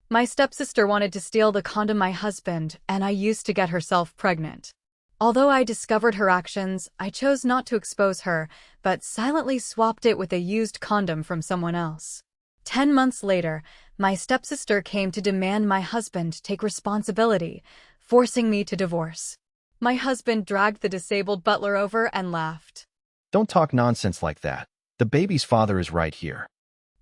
My stepsister wanted to steal the condom my husband and I used to get herself pregnant. Although I discovered her actions, I chose not to expose her, but silently swapped it with a used condom from someone else. 10 months later, my stepsister came to demand my husband take responsibility, forcing me to divorce. My husband dragged the disabled butler over and laughed. Don't talk nonsense like that. The baby's father is right here.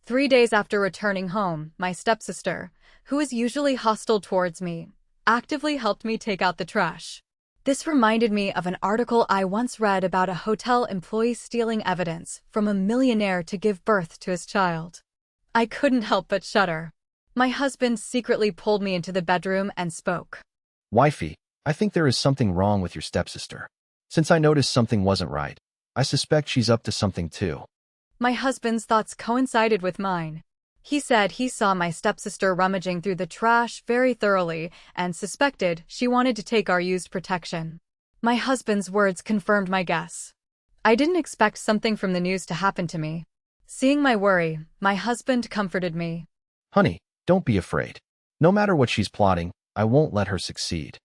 3 days after returning home, my stepsister, who is usually hostile towards me, actively helped me take out the trash. This reminded me of an article I once read about a hotel employee stealing evidence from a millionaire to give birth to his child. I couldn't help but shudder. My husband secretly pulled me into the bedroom and spoke. Wifey, I think there is something wrong with your stepsister. Since I noticed something wasn't right, I suspect she's up to something too. My husband's thoughts coincided with mine. He said he saw my stepsister rummaging through the trash very thoroughly and suspected she wanted to take our used protection. My husband's words confirmed my guess. I didn't expect something from the news to happen to me. Seeing my worry, my husband comforted me. Honey, don't be afraid. No matter what she's plotting, I won't let her succeed.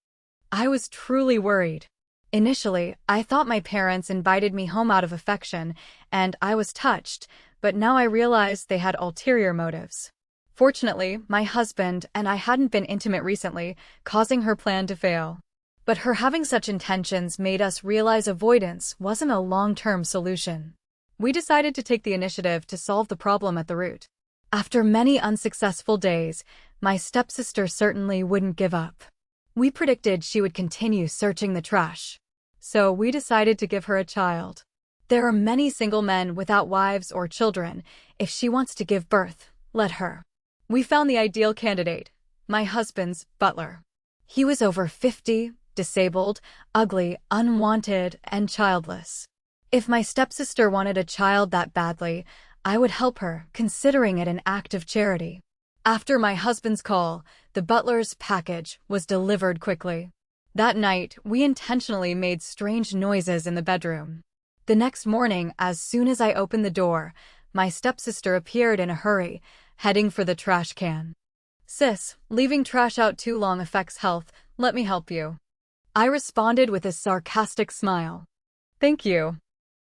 I was truly worried. Initially, I thought my parents invited me home out of affection, and I was touched, but now I realized they had ulterior motives. Fortunately, my husband and I hadn't been intimate recently, causing her plan to fail. But her having such intentions made us realize avoidance wasn't a long-term solution. We decided to take the initiative to solve the problem at the root. After many unsuccessful days, my stepsister certainly wouldn't give up. We predicted she would continue searching the trash. So we decided to give her a child. There are many single men without wives or children. If she wants to give birth, let her. We found the ideal candidate, my husband's butler. He was over 50, disabled, ugly, unwanted, and childless. If my stepsister wanted a child that badly, I would help her, considering it an act of charity. After my husband's call, the butler's package was delivered quickly. That night, we intentionally made strange noises in the bedroom. The next morning, as soon as I opened the door, my stepsister appeared in a hurry, heading for the trash can. Sis, leaving trash out too long affects health. Let me help you. I responded with a sarcastic smile. Thank you.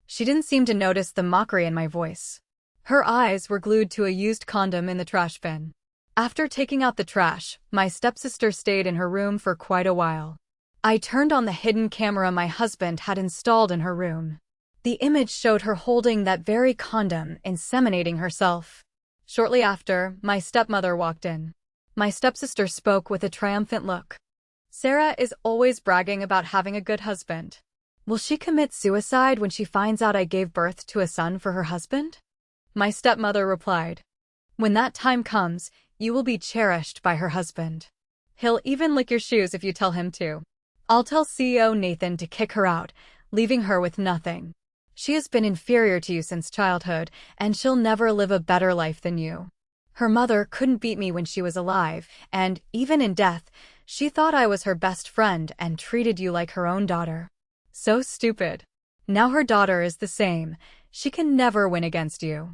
She didn't seem to notice the mockery in my voice. Her eyes were glued to a used condom in the trash bin. After taking out the trash, my stepsister stayed in her room for quite a while. I turned on the hidden camera my husband had installed in her room. The image showed her holding that very condom, inseminating herself. Shortly after, my stepmother walked in. My stepsister spoke with a triumphant look. Sarah is always bragging about having a good husband. Will she commit suicide when she finds out I gave birth to a son for her husband? My stepmother replied, when that time comes, you will be cherished by her husband. He'll even lick your shoes if you tell him to. I'll tell CEO Nathan to kick her out, leaving her with nothing. She has been inferior to you since childhood, and she'll never live a better life than you. Her mother couldn't beat me when she was alive, and, even in death, she thought I was her best friend and treated you like her own daughter. So stupid. Now her daughter is the same. She can never win against you.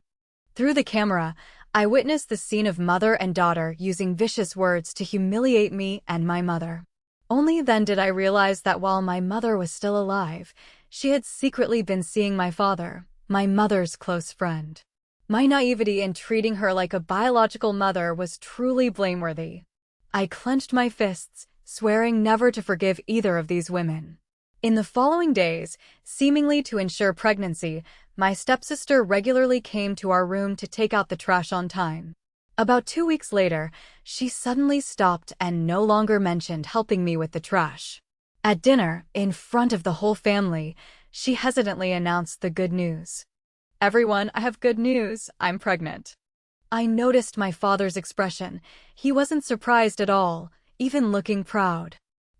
Through the camera, I witnessed the scene of mother and daughter using vicious words to humiliate me and my mother. Only then did I realize that while my mother was still alive, she had secretly been seeing my father, my mother's close friend. My naivety in treating her like a biological mother was truly blameworthy. I clenched my fists, swearing never to forgive either of these women. In the following days, seemingly to ensure pregnancy, my stepsister regularly came to our room to take out the trash on time. About 2 weeks later, she suddenly stopped and no longer mentioned helping me with the trash. At dinner, in front of the whole family, she hesitantly announced the good news. Everyone, I have good news. I'm pregnant. I noticed my father's expression. He wasn't surprised at all, even looking proud.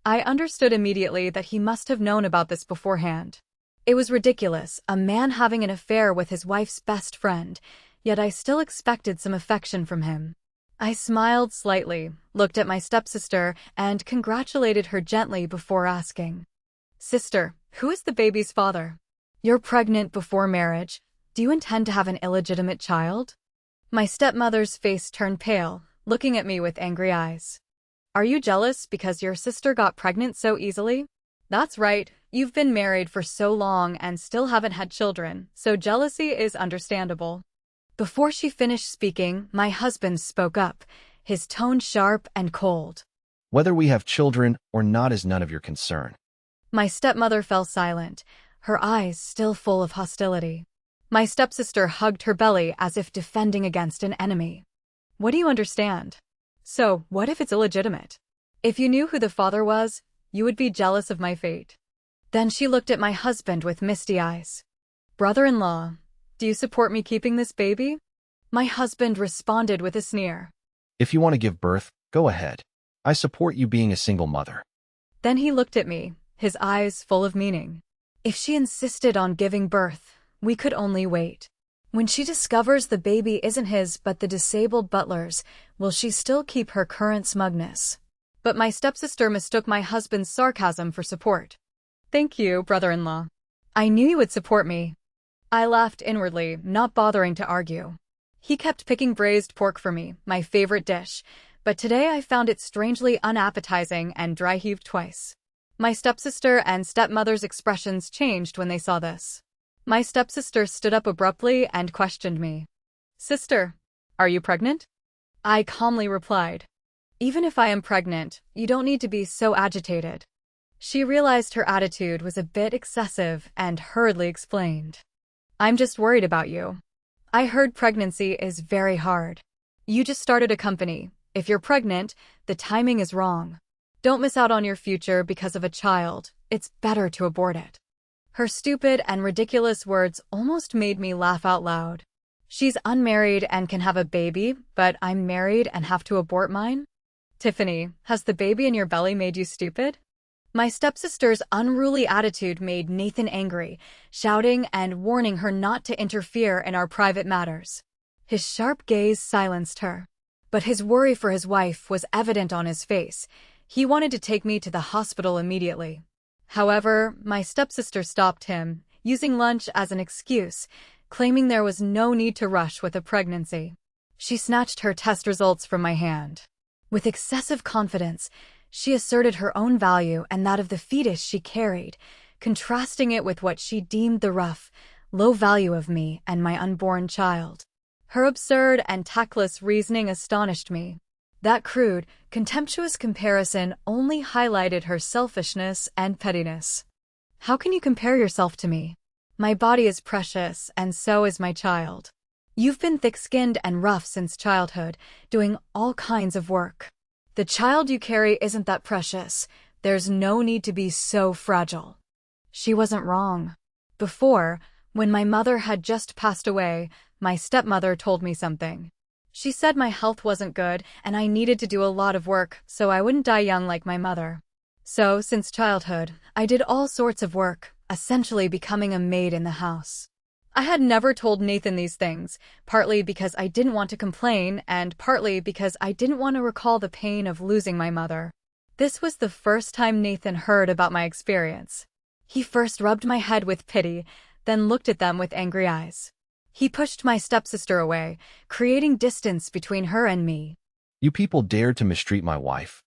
I understood immediately that he must have known about this beforehand. It was ridiculous, a man having an affair with his wife's best friend, yet I still expected some affection from him. I smiled slightly, looked at my stepsister, and congratulated her gently before asking, Sister, who is the baby's father? You're pregnant before marriage. Do you intend to have an illegitimate child? My stepmother's face turned pale, looking at me with angry eyes. Are you jealous because your sister got pregnant so easily? That's right, you've been married for so long and still haven't had children, so jealousy is understandable. Before she finished speaking, my husband spoke up, his tone sharp and cold. Whether we have children or not is none of your concern. My stepmother fell silent, her eyes still full of hostility. My stepsister hugged her belly as if defending against an enemy. What do you understand? So, what if it's illegitimate? If you knew who the father was, you would be jealous of my fate. Then she looked at my husband with misty eyes. Brother-in-law, do you support me keeping this baby? My husband responded with a sneer. If you want to give birth, go ahead. I support you being a single mother. Then he looked at me, his eyes full of meaning. If she insisted on giving birth, we could only wait. When she discovers the baby isn't his but the disabled butler's, will she still keep her current smugness? But my stepsister mistook my husband's sarcasm for support. Thank you, brother-in-law. I knew you would support me. I laughed inwardly, not bothering to argue. He kept picking braised pork for me, my favorite dish, but today I found it strangely unappetizing and dry-heaved twice. My stepsister and stepmother's expressions changed when they saw this. My stepsister stood up abruptly and questioned me. Sister, are you pregnant? I calmly replied. Even if I am pregnant, you don't need to be so agitated. She realized her attitude was a bit excessive and hurriedly explained. I'm just worried about you. I heard pregnancy is very hard. You just started a company. If you're pregnant, the timing is wrong. Don't miss out on your future because of a child. It's better to abort it. Her stupid and ridiculous words almost made me laugh out loud. She's unmarried and can have a baby, but I'm married and have to abort mine? Tiffany, has the baby in your belly made you stupid? My stepsister's unruly attitude made Nathan angry, shouting and warning her not to interfere in our private matters. His sharp gaze silenced her. But his worry for his wife was evident on his face. He wanted to take me to the hospital immediately. However, my stepsister stopped him, using lunch as an excuse, claiming there was no need to rush with a pregnancy. She snatched her test results from my hand. With excessive confidence, she asserted her own value and that of the fetus she carried, contrasting it with what she deemed the rough, low value of me and my unborn child. Her absurd and tactless reasoning astonished me. That crude, contemptuous comparison only highlighted her selfishness and pettiness. How can you compare yourself to me? My body is precious, and so is my child. You've been thick-skinned and rough since childhood, doing all kinds of work. The child you carry isn't that precious. There's no need to be so fragile. She wasn't wrong. Before, when my mother had just passed away, my stepmother told me something. She said my health wasn't good and I needed to do a lot of work so I wouldn't die young like my mother. So, since childhood, I did all sorts of work, essentially becoming a maid in the house. I had never told Nathan these things, partly because I didn't want to complain and partly because I didn't want to recall the pain of losing my mother. This was the first time Nathan heard about my experience. He first rubbed my head with pity, then looked at them with angry eyes. He pushed my stepsister away, creating distance between her and me. You people dared to mistreat my wife.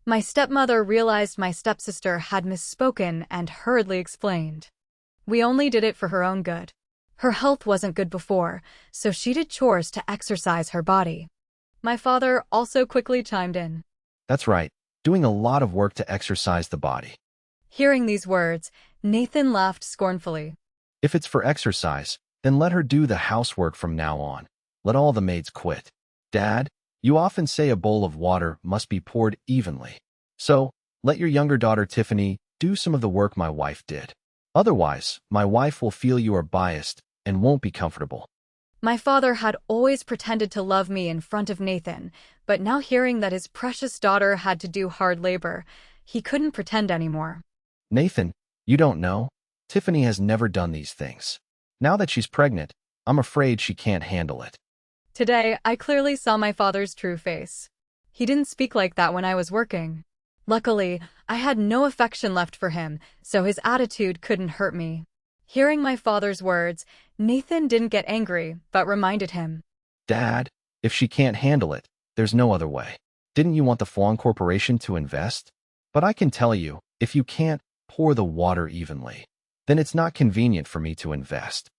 My stepmother realized my stepsister had misspoken and hurriedly explained. We only did it for her own good. Her health wasn't good before, so she did chores to exercise her body. My father also quickly chimed in. That's right, doing a lot of work to exercise the body. Hearing these words, Nathan laughed scornfully. If it's for exercise, then let her do the housework from now on. Let all the maids quit. Dad, you often say a bowl of water must be poured evenly. So, let your younger daughter Tiffany do some of the work my wife did. Otherwise, my wife will feel you are biased and won't be comfortable. My father had always pretended to love me in front of Nathan, but now hearing that his precious daughter had to do hard labor, he couldn't pretend anymore. Nathan, you don't know? Tiffany has never done these things. Now that she's pregnant, I'm afraid she can't handle it. Today, I clearly saw my father's true face. He didn't speak like that when I was working. Luckily, I had no affection left for him, so his attitude couldn't hurt me. Hearing my father's words, Nathan didn't get angry, but reminded him. Dad, if she can't handle it, There's no other way. Didn't you want the Phuong Corporation to invest? But I can tell you, if you can't pour the water evenly, then it's not convenient for me to invest.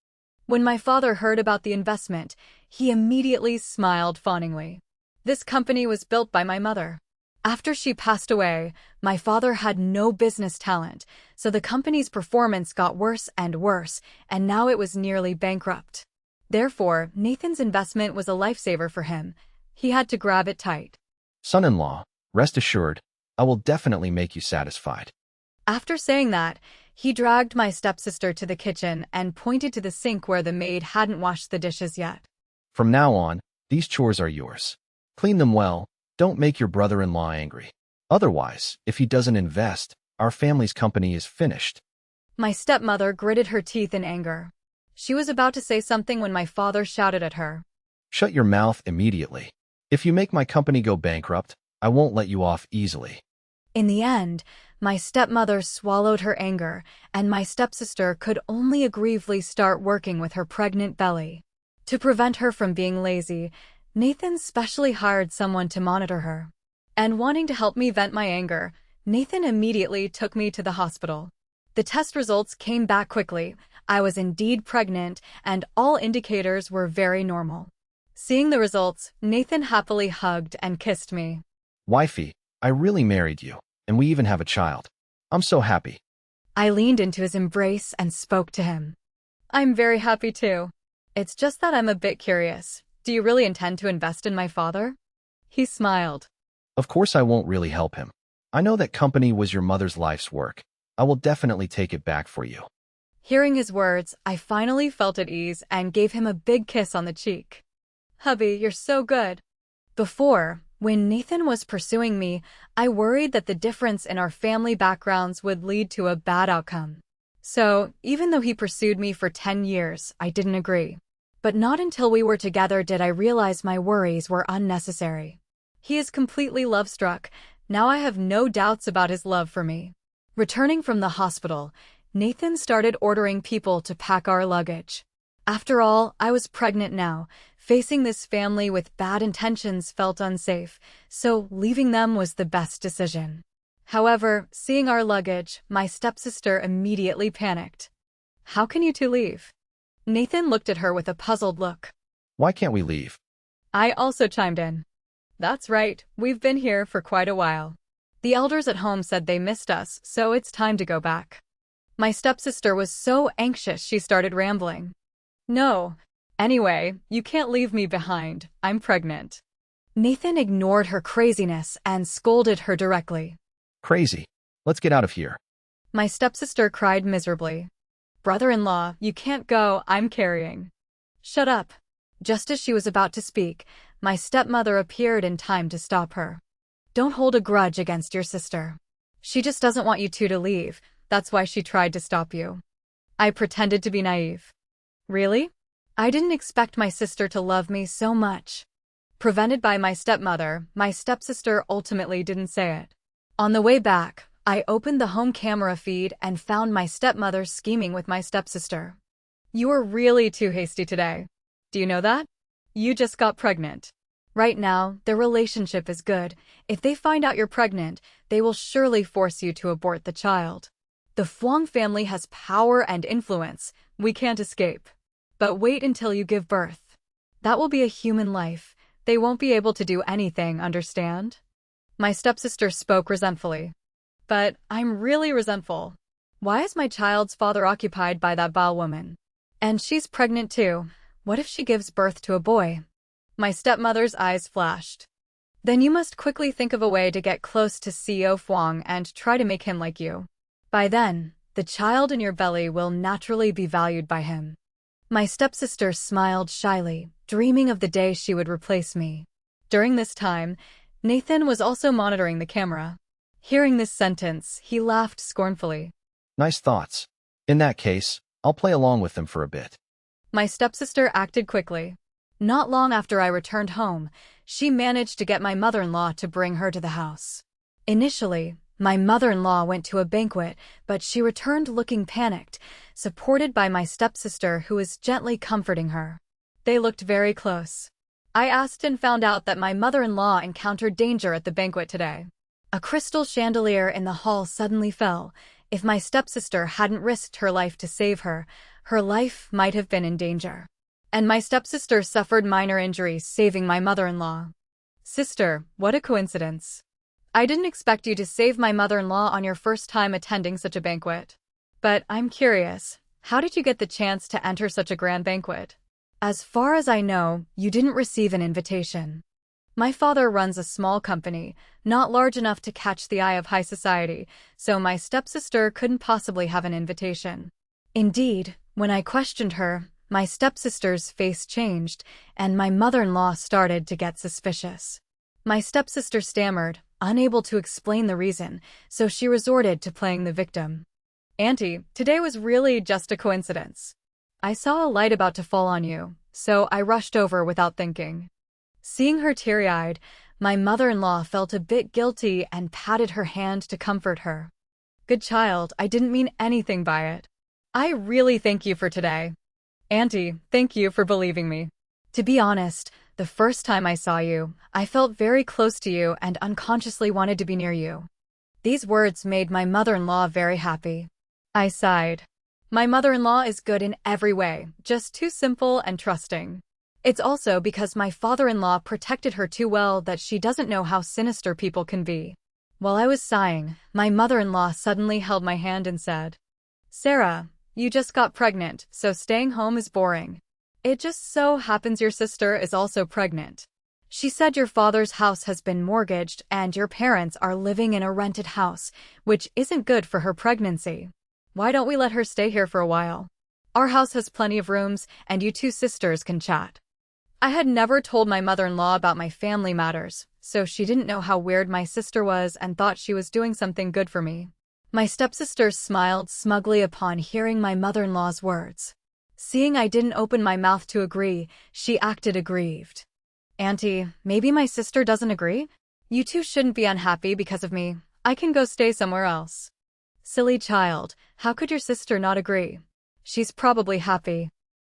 When my father heard about the investment, he immediately smiled fawningly. This company was built by my mother. After she passed away, my father had no business talent, so the company's performance got worse and worse, and now it was nearly bankrupt. Therefore, Nathan's investment was a lifesaver for him. He had to grab it tight. Son-in-law, rest assured, I will definitely make you satisfied. After saying that, he dragged my stepsister to the kitchen and pointed to the sink where the maid hadn't washed the dishes yet. From now on, these chores are yours. Clean them well, don't make your brother-in-law angry. Otherwise, if he doesn't invest, our family's company is finished. My stepmother gritted her teeth in anger. She was about to say something when my father shouted at her. Shut your mouth immediately. If you make my company go bankrupt, I won't let you off easily. In the end, my stepmother swallowed her anger, and my stepsister could only aggrievely start working with her pregnant belly. To prevent her from being lazy, Nathan specially hired someone to monitor her. And wanting to help me vent my anger, Nathan immediately took me to the hospital. The test results came back quickly. I was indeed pregnant, and all indicators were very normal. Seeing the results, Nathan happily hugged and kissed me. Wifey, I really married you, and we even have a child. I'm so happy. I leaned into his embrace and spoke to him. I'm very happy too. It's just that I'm a bit curious. Do you really intend to invest in my father? He smiled. Of course I won't really help him. I know that company was your mother's life's work. I will definitely take it back for you. Hearing his words, I finally felt at ease and gave him a big kiss on the cheek. Hubby, you're so good. Before, when Nathan was pursuing me, I worried that the difference in our family backgrounds would lead to a bad outcome. So, even though he pursued me for 10 years, I didn't agree. But not until we were together did I realize my worries were unnecessary. He is completely love-struck. Now I have no doubts about his love for me. Returning from the hospital, Nathan started ordering people to pack our luggage. After all, I was pregnant now. Facing this family with bad intentions felt unsafe, so leaving them was the best decision. However, seeing our luggage, my stepsister immediately panicked. How can you two leave? Nathan looked at her with a puzzled look. Why can't we leave? I also chimed in. That's right, we've been here for quite a while. The elders at home said they missed us, so it's time to go back. My stepsister was so anxious she started rambling. No. Anyway, you can't leave me behind. I'm pregnant. Nathan ignored her craziness and scolded her directly. Crazy. Let's get out of here. My stepsister cried miserably. Brother-in-law, you can't go, I'm carrying. Shut up. Just as she was about to speak, my stepmother appeared in time to stop her. Don't hold a grudge against your sister. She just doesn't want you two to leave. That's why she tried to stop you. I pretended to be naive. Really? I didn't expect my sister to love me so much. Prevented by my stepmother, my stepsister ultimately didn't say it. On the way back, I opened the home camera feed and found my stepmother scheming with my stepsister. You were really too hasty today. Do you know that? You just got pregnant. Right now, their relationship is good. If they find out you're pregnant, they will surely force you to abort the child. The Phuong family has power and influence. We can't escape. But wait until you give birth. That will be a human life. They won't be able to do anything, understand? My stepsister spoke resentfully. But I'm really resentful. Why is my child's father occupied by that Baal woman? And she's pregnant too. What if she gives birth to a boy? My stepmother's eyes flashed. Then you must quickly think of a way to get close to CEO Phuong and try to make him like you. By then, the child in your belly will naturally be valued by him. My stepsister smiled shyly, dreaming of the day she would replace me. During this time, Nathan was also monitoring the camera. Hearing this sentence, he laughed scornfully. Nice thoughts. In that case, I'll play along with them for a bit. My stepsister acted quickly. Not long after I returned home, she managed to get my mother-in-law to bring her to the house. Initially, my mother-in-law went to a banquet, but she returned looking panicked, supported by my stepsister who was gently comforting her. They looked very close. I asked and found out that my mother-in-law encountered danger at the banquet today. A crystal chandelier in the hall suddenly fell. If my stepsister hadn't risked her life to save her, her life might have been in danger. And my stepsister suffered minor injuries, saving my mother-in-law. Sister, what a coincidence. I didn't expect you to save my mother-in-law on your first time attending such a banquet. But I'm curious, how did you get the chance to enter such a grand banquet? As far as I know, you didn't receive an invitation. My father runs a small company, not large enough to catch the eye of high society, so my stepsister couldn't possibly have an invitation. Indeed, when I questioned her, my stepsister's face changed, and my mother-in-law started to get suspicious. My stepsister stammered, unable to explain the reason, so she resorted to playing the victim. Auntie, today was really just a coincidence. I saw a light about to fall on you, so I rushed over without thinking. Seeing her teary-eyed, my mother-in-law felt a bit guilty and patted her hand to comfort her. Good child, I didn't mean anything by it. I really thank you for today. Auntie, thank you for believing me. To be honest, the first time I saw you, I felt very close to you and unconsciously wanted to be near you. These words made my mother-in-law very happy. I sighed. My mother-in-law is good in every way, just too simple and trusting. It's also because my father-in-law protected her too well that she doesn't know how sinister people can be. While I was sighing, my mother-in-law suddenly held my hand and said, Sarah, you just got pregnant, so staying home is boring. It just so happens your sister is also pregnant. She said your father's house has been mortgaged and your parents are living in a rented house, which isn't good for her pregnancy. Why don't we let her stay here for a while? Our house has plenty of rooms, and you two sisters can chat. I had never told my mother-in-law about my family matters, so she didn't know how weird my sister was and thought she was doing something good for me. My stepsister smiled smugly upon hearing my mother-in-law's words. Seeing I didn't open my mouth to agree, she acted aggrieved. Auntie, maybe my sister doesn't agree? You two shouldn't be unhappy because of me. I can go stay somewhere else. Silly child, how could your sister not agree? She's probably happy.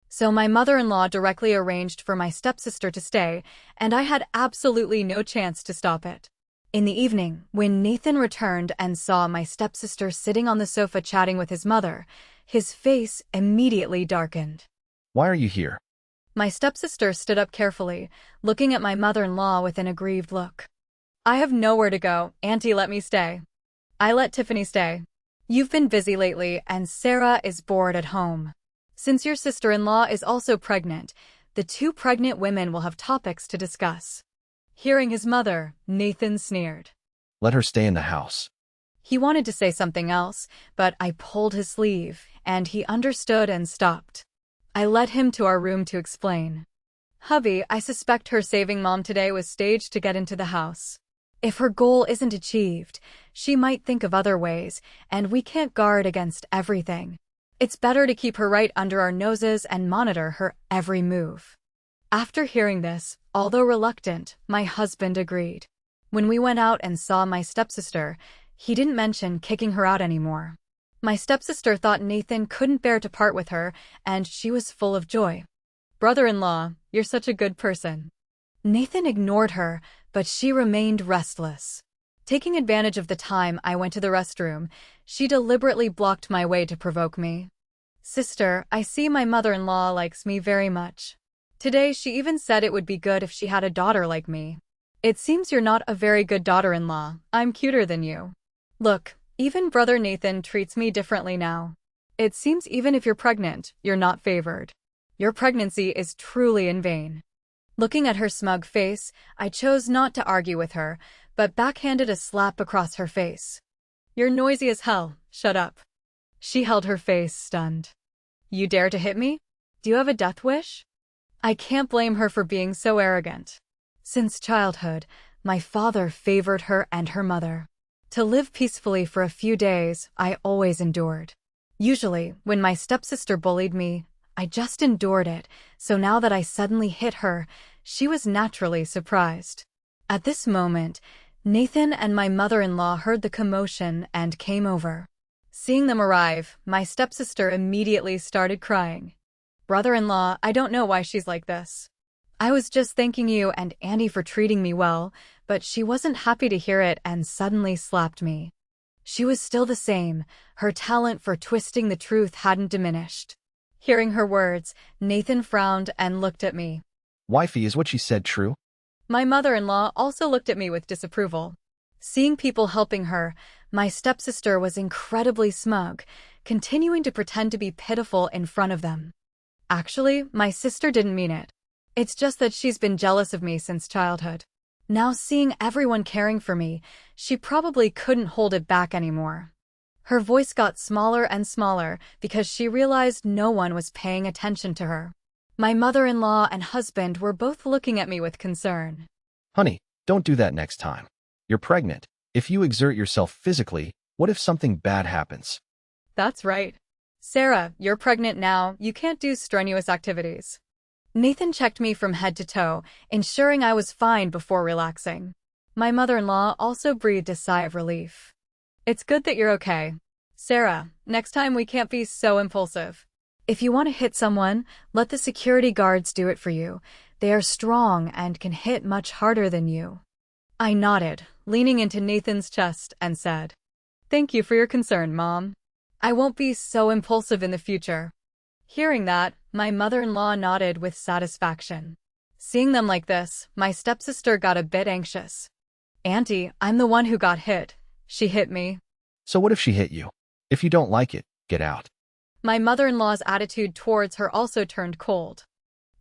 So my mother-in-law directly arranged for my stepsister to stay, and I had absolutely no chance to stop it. In the evening, when Nathan returned and saw my stepsister sitting on the sofa chatting with his mother, his face immediately darkened. Why are you here? My stepsister stood up carefully, looking at my mother-in-law with an aggrieved look. I have nowhere to go, Auntie let me stay. I let Tiffany stay. You've been busy lately, and Sarah is bored at home. Since your sister-in-law is also pregnant, the two pregnant women will have topics to discuss. Hearing his mother, Nathan sneered. Let her stay in the house. He wanted to say something else, but I pulled his sleeve, and he understood and stopped. I led him to our room to explain. Hubby, I suspect her saving Mom today was staged to get into the house. If her goal isn't achieved, she might think of other ways, and we can't guard against everything. It's better to keep her right under our noses and monitor her every move. After hearing this, although reluctant, my husband agreed. When we went out and saw my stepsister, he didn't mention kicking her out anymore. My stepsister thought Nathan couldn't bear to part with her, and she was full of joy. Brother-in-law, you're such a good person. Nathan ignored her, but she remained restless. Taking advantage of the time I went to the restroom, she deliberately blocked my way to provoke me. Sister, I see my mother-in-law likes me very much. Today she even said it would be good if she had a daughter like me. It seems you're not a very good daughter-in-law. I'm cuter than you. Look, even brother Nathan treats me differently now. It seems even if you're pregnant, you're not favored. Your pregnancy is truly in vain. Looking at her smug face, I chose not to argue with her, but backhanded a slap across her face. You're noisy as hell, shut up. She held her face, stunned. You dare to hit me? Do you have a death wish? I can't blame her for being so arrogant. Since childhood, my father favored her and her mother. To live peacefully for a few days, I always endured. Usually, when my stepsister bullied me, I just endured it, so now that I suddenly hit her, she was naturally surprised. At this moment, Nathan and my mother-in-law heard the commotion and came over. Seeing them arrive, my stepsister immediately started crying. Brother-in-law, I don't know why she's like this. I was just thanking you and Andy for treating me well, but she wasn't happy to hear it and suddenly slapped me. She was still the same. Her talent for twisting the truth hadn't diminished. Hearing her words, Nathan frowned and looked at me. Wifey, is what she said true? My mother-in-law also looked at me with disapproval. Seeing people helping her, my stepsister was incredibly smug, continuing to pretend to be pitiful in front of them. Actually, my sister didn't mean it. It's just that she's been jealous of me since childhood. Now seeing everyone caring for me, she probably couldn't hold it back anymore. Her voice got smaller and smaller because she realized no one was paying attention to her. My mother-in-law and husband were both looking at me with concern. Honey, don't do that next time. You're pregnant. If you exert yourself physically, what if something bad happens? That's right. Sarah, you're pregnant now. You can't do strenuous activities. Nathan checked me from head to toe, ensuring I was fine before relaxing. My mother-in-law also breathed a sigh of relief. It's good that you're okay. Sarah, next time we can't be so impulsive. If you want to hit someone, let the security guards do it for you. They are strong and can hit much harder than you. I nodded, leaning into Nathan's chest, and said, "Thank you for your concern, Mom. I won't be so impulsive in the future." Hearing that, my mother-in-law nodded with satisfaction. Seeing them like this, my stepsister got a bit anxious. "Auntie, I'm the one who got hit. She hit me." So what if she hit you? If you don't like it, get out. My mother-in-law's attitude towards her also turned cold.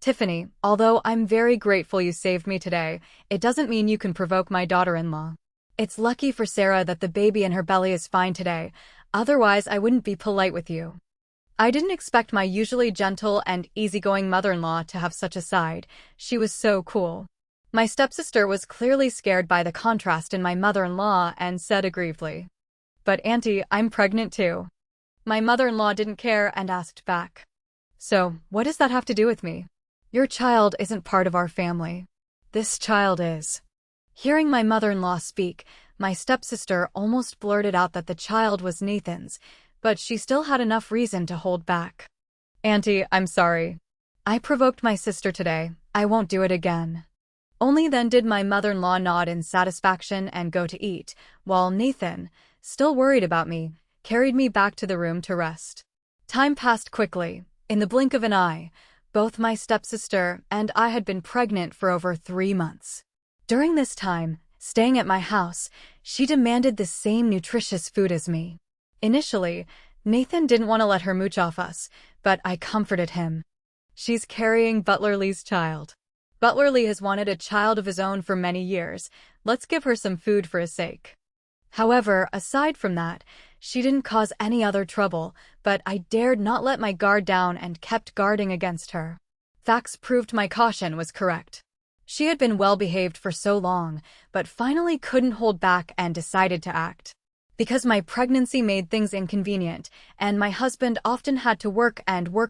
"Tiffany, although I'm very grateful you saved me today, it doesn't mean you can provoke my daughter-in-law. It's lucky for Sarah that the baby in her belly is fine today, otherwise I wouldn't be polite with you." I didn't expect my usually gentle and easygoing mother-in-law to have such a side. She was so cool. My stepsister was clearly scared by the contrast in my mother-in-law and said aggrievedly, "But Auntie, I'm pregnant too." My mother-in-law didn't care and asked back, "So, what does that have to do with me? Your child isn't part of our family. This child is." Hearing my mother-in-law speak, my stepsister almost blurted out that the child was Nathan's, but she still had enough reason to hold back. "Auntie, I'm sorry. I provoked my sister today. I won't do it again." Only then did my mother-in-law nod in satisfaction and go to eat, while Nathan, still worried about me, carried me back to the room to rest. Time passed quickly. In the blink of an eye, both my stepsister and I had been pregnant for over 3 months. During this time, staying at my house, she demanded the same nutritious food as me. Initially, Nathan didn't want to let her mooch off us, but I comforted him. "She's carrying Butler Lee's child. Butler Lee has wanted a child of his own for many years. Let's give her some food for his sake." However, aside from that, she didn't cause any other trouble, but I dared not let my guard down and kept guarding against her. Facts proved my caution was correct. She had been well-behaved for so long, but finally couldn't hold back and decided to act. Because my pregnancy made things inconvenient, and my husband often had to work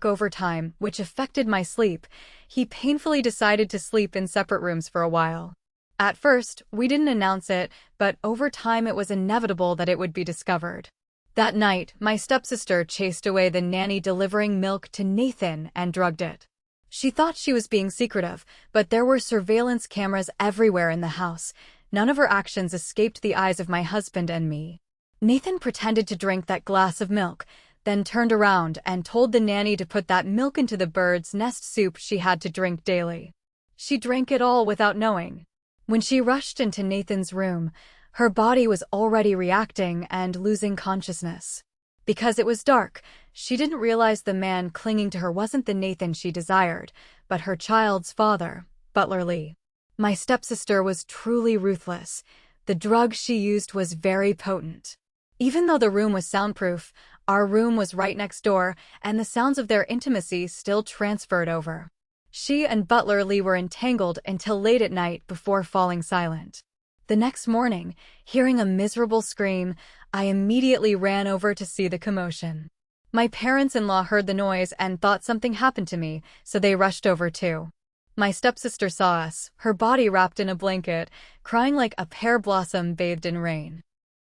overtime, which affected my sleep, he painfully decided to sleep in separate rooms for a while. At first, we didn't announce it, but over time it was inevitable that it would be discovered. That night, my stepsister chased away the nanny delivering milk to Nathan and drugged it. She thought she was being secretive, but there were surveillance cameras everywhere in the house. None of her actions escaped the eyes of my husband and me. Nathan pretended to drink that glass of milk, then turned around and told the nanny to put that milk into the bird's nest soup she had to drink daily. She drank it all without knowing. When she rushed into Nathan's room, her body was already reacting and losing consciousness. Because it was dark, she didn't realize the man clinging to her wasn't the Nathan she desired, but her child's father, Butler Lee. My stepsister was truly ruthless. The drug she used was very potent. Even though the room was soundproof, our room was right next door, and the sounds of their intimacy still transferred over. She and Butler Lee were entangled until late at night before falling silent. The next morning, hearing a miserable scream, I immediately ran over to see the commotion. My parents-in-law heard the noise and thought something happened to me, so they rushed over too. My stepsister saw us, her body wrapped in a blanket, crying like a pear blossom bathed in rain.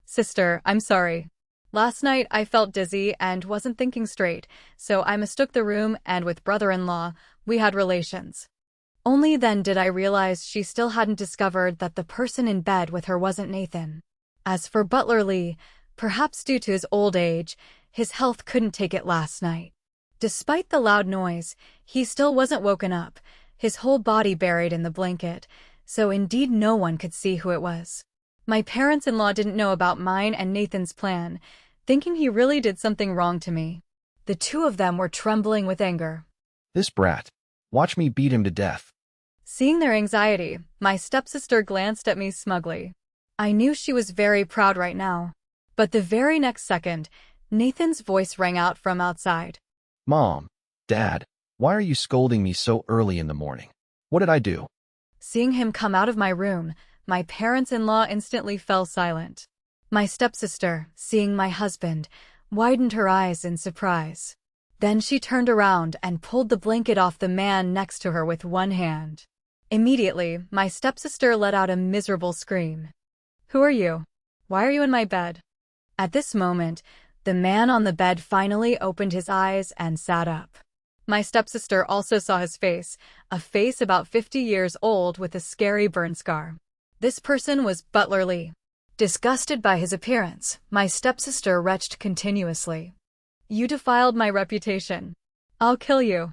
"Sister, I'm sorry. Last night I felt dizzy and wasn't thinking straight, so I mistook the room and with brother-in-law, we had relations." Only then did I realize she still hadn't discovered that the person in bed with her wasn't Nathan. As for Butler Lee, perhaps due to his old age, his health couldn't take it last night. Despite the loud noise, he still wasn't woken up, his whole body buried in the blanket, so indeed no one could see who it was. My parents-in-law didn't know about mine and Nathan's plan, thinking he really did something wrong to me. The two of them were trembling with anger. This brat. Watch me beat him to death. Seeing their anxiety, my stepsister glanced at me smugly. I knew she was very proud right now. But the very next second, Nathan's voice rang out from outside. Mom, Dad, why are you scolding me so early in the morning? What did I do? Seeing him come out of my room, my parents-in-law instantly fell silent. My stepsister, seeing my husband, widened her eyes in surprise. Then she turned around and pulled the blanket off the man next to her with one hand. Immediately, my stepsister let out a miserable scream. Who are you? Why are you in my bed? At this moment, the man on the bed finally opened his eyes and sat up. My stepsister also saw his face, a face about 50 years old with a scary burn scar. This person was Butler Lee. Disgusted by his appearance, my stepsister retched continuously. You defiled my reputation. I'll kill you.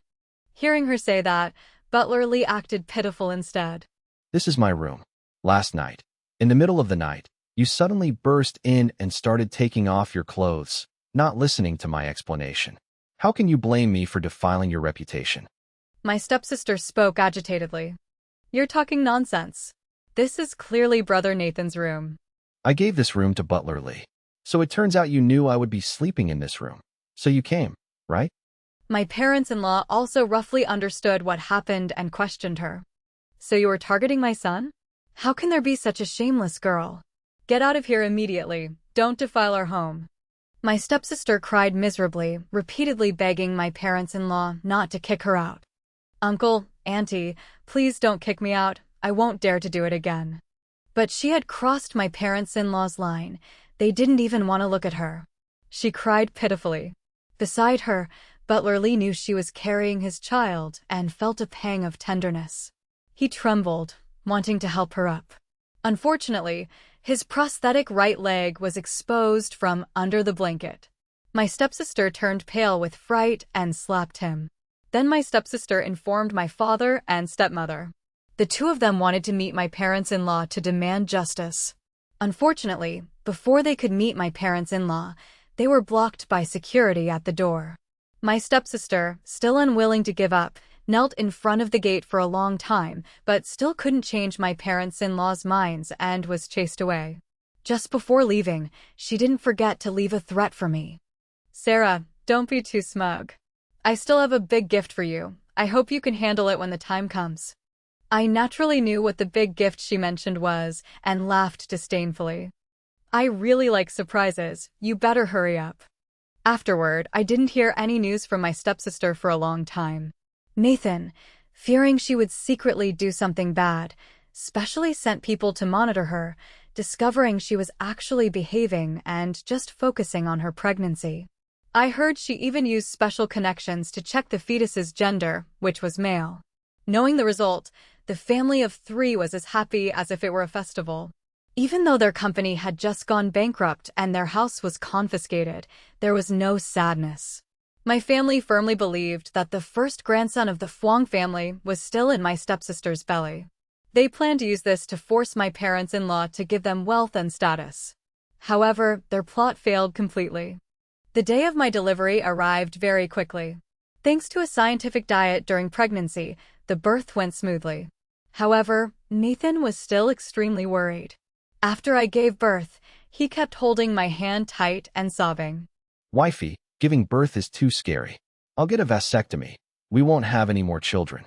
Hearing her say that, Butler Lee acted pitiful instead. This is my room. Last night, in the middle of the night, you suddenly burst in and started taking off your clothes, not listening to my explanation. How can you blame me for defiling your reputation? My stepsister spoke agitatedly. You're talking nonsense. This is clearly Brother Nathan's room. I gave this room to Butler Lee. So it turns out you knew I would be sleeping in this room. So you came, right? My parents-in-law also roughly understood what happened and questioned her. So you were targeting my son? How can there be such a shameless girl? Get out of here immediately. Don't defile our home. My stepsister cried miserably, repeatedly begging my parents-in-law not to kick her out. Uncle, Auntie, please don't kick me out. I won't dare to do it again. But she had crossed my parents-in-law's line. They didn't even want to look at her. She cried pitifully. Beside her, Butler Lee knew she was carrying his child and felt a pang of tenderness. He trembled, wanting to help her up. Unfortunately, his prosthetic right leg was exposed from under the blanket. My stepsister turned pale with fright and slapped him. Then my stepsister informed my father and stepmother. The two of them wanted to meet my parents-in-law to demand justice. Unfortunately, before they could meet my parents-in-law, they were blocked by security at the door. My stepsister, still unwilling to give up, knelt in front of the gate for a long time, but still couldn't change my parents-in-law's minds and was chased away. Just before leaving, she didn't forget to leave a threat for me. Sarah, don't be too smug. I still have a big gift for you. I hope you can handle it when the time comes. I naturally knew what the big gift she mentioned was and laughed disdainfully. I really like surprises. You better hurry up. Afterward, I didn't hear any news from my stepsister for a long time. Nathan, fearing she would secretly do something bad, specially sent people to monitor her, discovering she was actually behaving and just focusing on her pregnancy. I heard she even used special connections to check the fetus's gender, which was male. Knowing the result, the family of 3 was as happy as if it were a festival. Even though their company had just gone bankrupt and their house was confiscated, there was no sadness. My family firmly believed that the first grandson of the Phuong family was still in my stepsister's belly. They planned to use this to force my parents-in-law to give them wealth and status. However, their plot failed completely. The day of my delivery arrived very quickly. Thanks to a scientific diet during pregnancy, the birth went smoothly. However, Nathan was still extremely worried. After I gave birth, he kept holding my hand tight and sobbing. Wifey, giving birth is too scary. I'll get a vasectomy. We won't have any more children.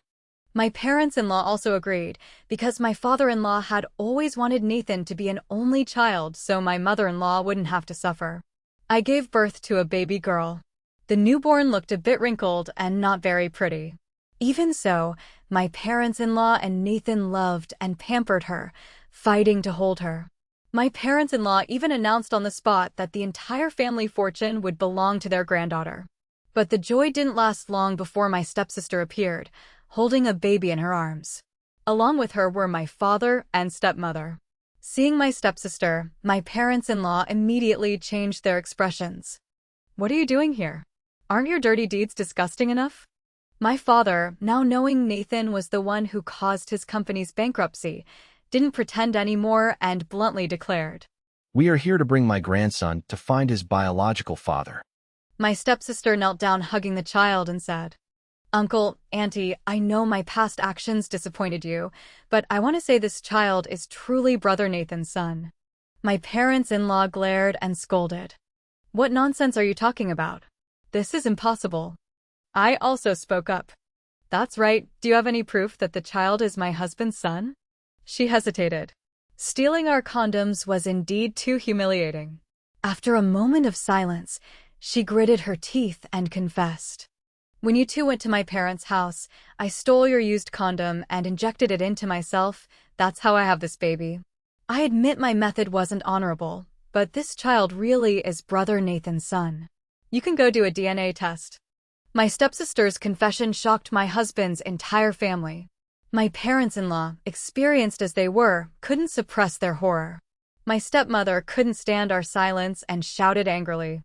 My parents-in-law also agreed, because my father-in-law had always wanted Nathan to be an only child so my mother-in-law wouldn't have to suffer. I gave birth to a baby girl. The newborn looked a bit wrinkled and not very pretty. Even so, my parents-in-law and Nathan loved and pampered her, fighting to hold her. My parents-in-law even announced on the spot that the entire family fortune would belong to their granddaughter. But the joy didn't last long before my stepsister appeared, holding a baby in her arms. Along with her were my father and stepmother. Seeing my stepsister, my parents-in-law immediately changed their expressions. "What are you doing here? Aren't your dirty deeds disgusting enough?" My father, now knowing Nathan was the one who caused his company's bankruptcy, didn't pretend anymore and bluntly declared, We are here to bring my grandson to find his biological father. My stepsister knelt down hugging the child and said, "Uncle, Auntie, I know my past actions disappointed you, but I want to say this child is truly Brother Nathan's son." My parents-in-law glared and scolded. "What nonsense are you talking about? This is impossible." I also spoke up. "That's right, do you have any proof that the child is my husband's son?" She hesitated. Stealing our condoms was indeed too humiliating. After a moment of silence, she gritted her teeth and confessed. "When you two went to my parents' house, I stole your used condom and injected it into myself. That's how I have this baby. I admit my method wasn't honorable, but this child really is Brother Nathan's son. You can go do a DNA test." My stepsister's confession shocked my husband's entire family. My parents-in-law, experienced as they were, couldn't suppress their horror. My stepmother couldn't stand our silence and shouted angrily,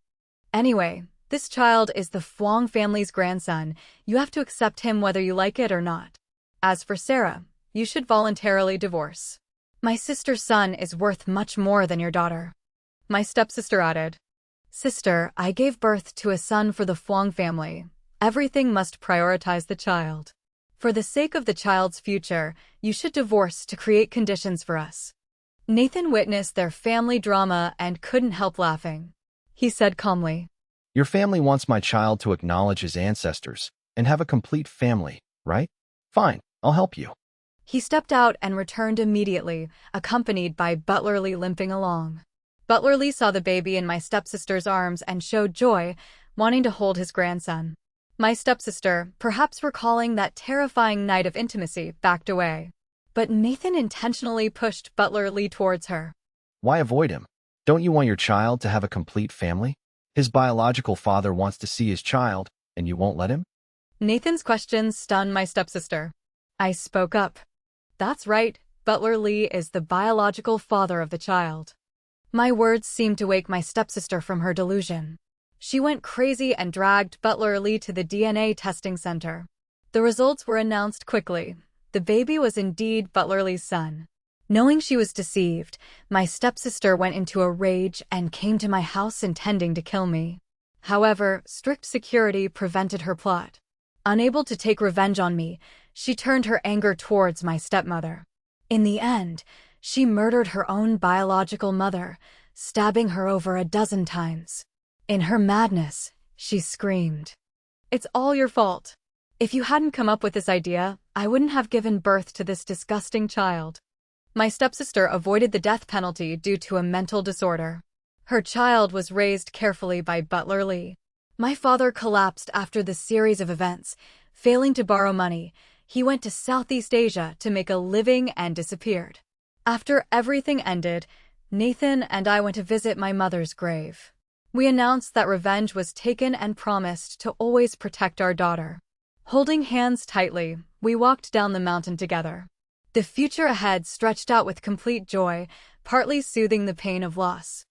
"Anyway, this child is the Phuong family's grandson. You have to accept him whether you like it or not. As for Sarah, you should voluntarily divorce. My sister's son is worth much more than your daughter." My stepsister added, "Sister, I gave birth to a son for the Phuong family. Everything must prioritize the child. For the sake of the child's future, you should divorce to create conditions for us." Nathan witnessed their family drama and couldn't help laughing. He said calmly, Your family wants my child to acknowledge his ancestors and have a complete family, right? Fine, I'll help you. He stepped out and returned immediately, accompanied by Butler Lee limping along. Butler Lee saw the baby in my stepsister's arms and showed joy, wanting to hold his grandson. My stepsister, perhaps recalling that terrifying night of intimacy, backed away. But Nathan intentionally pushed Butler Lee towards her. Why avoid him? Don't you want your child to have a complete family? His biological father wants to see his child, and you won't let him? Nathan's questions stunned my stepsister. I spoke up. "That's right, Butler Lee is the biological father of the child." My words seemed to wake my stepsister from her delusion. She went crazy and dragged Butler Lee to the DNA testing center. The results were announced quickly. The baby was indeed Butler Lee's son. Knowing she was deceived, my stepsister went into a rage and came to my house intending to kill me. However, strict security prevented her plot. Unable to take revenge on me, she turned her anger towards my stepmother. In the end, she murdered her own biological mother, stabbing her over a dozen times. In her madness, she screamed, "It's all your fault. If you hadn't come up with this idea, I wouldn't have given birth to this disgusting child." My stepsister avoided the death penalty due to a mental disorder. Her child was raised carefully by Butler Lee. My father collapsed after the series of events. Failing to borrow money, he went to Southeast Asia to make a living and disappeared. After everything ended, Nathan and I went to visit my mother's grave. We announced that revenge was taken and promised to always protect our daughter. Holding hands tightly, we walked down the mountain together. The future ahead stretched out with complete joy, partly soothing the pain of loss.